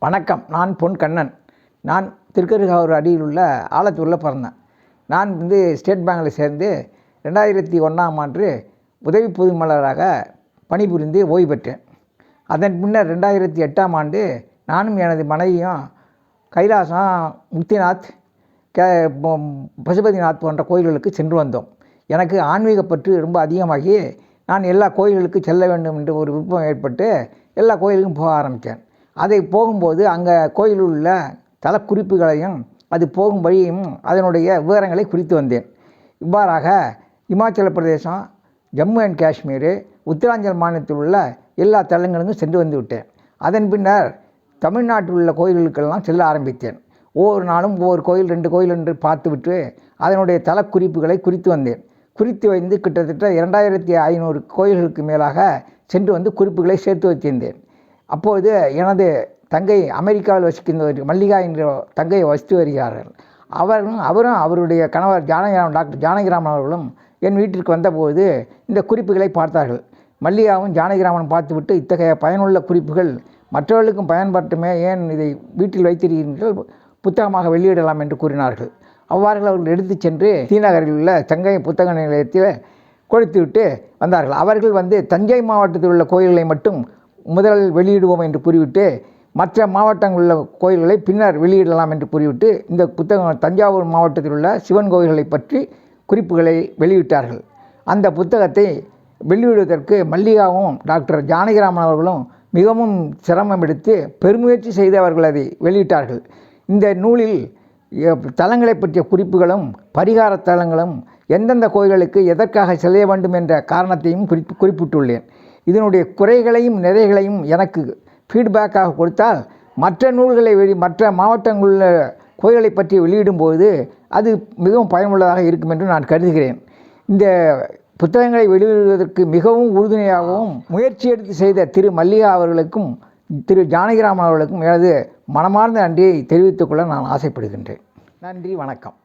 வணக்கம். நான் பொன் கண்ணன். நான் திருக்கருகாவூர் அடியில் உள்ள ஆலத்தூரில் பிறந்தேன். நான் ஸ்டேட் பேங்கில் சேர்ந்து 2001ஆம் ஆண்டு உதவி பொதுமேலாளராக பணிபுரிந்து ஓய்வு பெற்றேன். அதன் பின்னர் 2008ஆம் ஆண்டு நானும் எனது மனைவியும் கைலாசம், முக்திநாத், பசுபதிநாத் போன்ற கோயில்களுக்கு சென்று வந்தோம். எனக்கு ஆன்மீக பற்று ரொம்ப அதிகமாகி நான் எல்லா கோயில்களுக்கு செல்ல வேண்டும் என்று ஒரு விருப்பம் ஏற்பட்டு எல்லா கோயிலுக்கும் போக ஆரம்பித்தேன். அதை போகும்போது அங்கே கோயிலில் உள்ள தலக்குறிப்புகளையும் அது போகும் வழியும் அதனுடைய விவரங்களை குறித்து வந்தேன். இவ்வாறாக இமாச்சல பிரதேசம், ஜம்மு அண்ட் காஷ்மீர், உத்தராஞ்சல் மாநிலத்தில் உள்ள எல்லா தலங்களுக்கும் சென்று வந்து விட்டேன். அதன் பின்னர் தமிழ்நாட்டில் உள்ள கோயில்களுக்கெல்லாம் செல்ல ஆரம்பித்தேன். ஒவ்வொரு நாளும் ஒவ்வொரு கோயில் 2 கோயில் என்று பார்த்துவிட்டு அதனுடைய தலக்குறிப்புகளை குறித்து வந்தேன். குறித்து வைத்து கிட்டத்தட்ட 2500 கோயில்களுக்கு மேலாக சென்று வந்து குறிப்புகளை சேர்த்து வைத்திருந்தேன். அப்போது எனது தங்கை அமெரிக்காவில் வசிக்கின்ற மல்லிகா என்ற தங்கையை வசித்து வருகிறார்கள். அவரும் அவருடைய கணவர் டாக்டர் ஜானகிராமன் அவர்களும் என் வீட்டிற்கு வந்தபோது இந்த குறிப்புகளை பார்த்தார்கள். மல்லிகாவும் ஜானகிராமனும் பார்த்துவிட்டு, இத்தகைய பயனுள்ள குறிப்புகள் மற்றவர்களுக்கும் பயன்படுத்துமே, ஏன் இதை வீட்டில் வைத்திருக்கிறீர்கள், புத்தகமாக வெளியிடலாம் என்று கூறினார்கள். அவ்வாறு அவர்கள் எடுத்து சென்று ஸ்ரீநகரில் உள்ள தங்கை புத்தக நிலையத்தில் கொடுத்துவிட்டு வந்தார்கள். அவர்கள் தஞ்சை மாவட்டத்தில் உள்ள கோயில்களை மட்டும் முதலில் வெளியிடுவோம் என்று கூறிவிட்டு மற்ற மாவட்டங்களில் உள்ள கோயில்களை பின்னர் வெளியிடலாம் என்று கூறிவிட்டு இந்த புத்தகம் தஞ்சாவூர் மாவட்டத்தில் உள்ள சிவன் கோயில்களை பற்றி குறிப்புகளை வெளியிட்டார்கள். அந்த புத்தகத்தை வெளியிடுவதற்கு மல்லிகாவும் டாக்டர் ஜானகிராமன் அவர்களும் மிகவும் சிரமம் எடுத்து பெருமுயற்சி செய்து அவர்கள் அதை வெளியிட்டார்கள். இந்த நூலில் தலங்களை பற்றிய குறிப்புகளும் பரிகார தலங்களும் எந்தெந்த கோயில்களுக்கு எதற்காக செல்ல வேண்டும் என்ற காரணத்தையும் குறிப்பிட்டுள்ளேன். இதனுடைய குறைகளையும் நிறைகளையும் எனக்கு ஃபீட்பேக்காக கொடுத்தால் மற்ற நூல்களை மற்ற மாவட்டங்களில் கோயில்களை பற்றி வெளியிடும்போது அது மிகவும் பயனுள்ளதாக இருக்கும் என்று நான் கருதுகிறேன். இந்த புத்தகங்களை வெளியிடுவதற்கு மிகவும் உறுதுணையாகவும் முயற்சி எடுத்து செய்த திரு மல்லிகா அவர்களுக்கும் திரு ஜானகிராமன் அவர்களுக்கும் எனது மனமார்ந்த நன்றியை தெரிவித்துக்கொள்ள நான் ஆசைப்படுகின்றேன். நன்றி, வணக்கம்.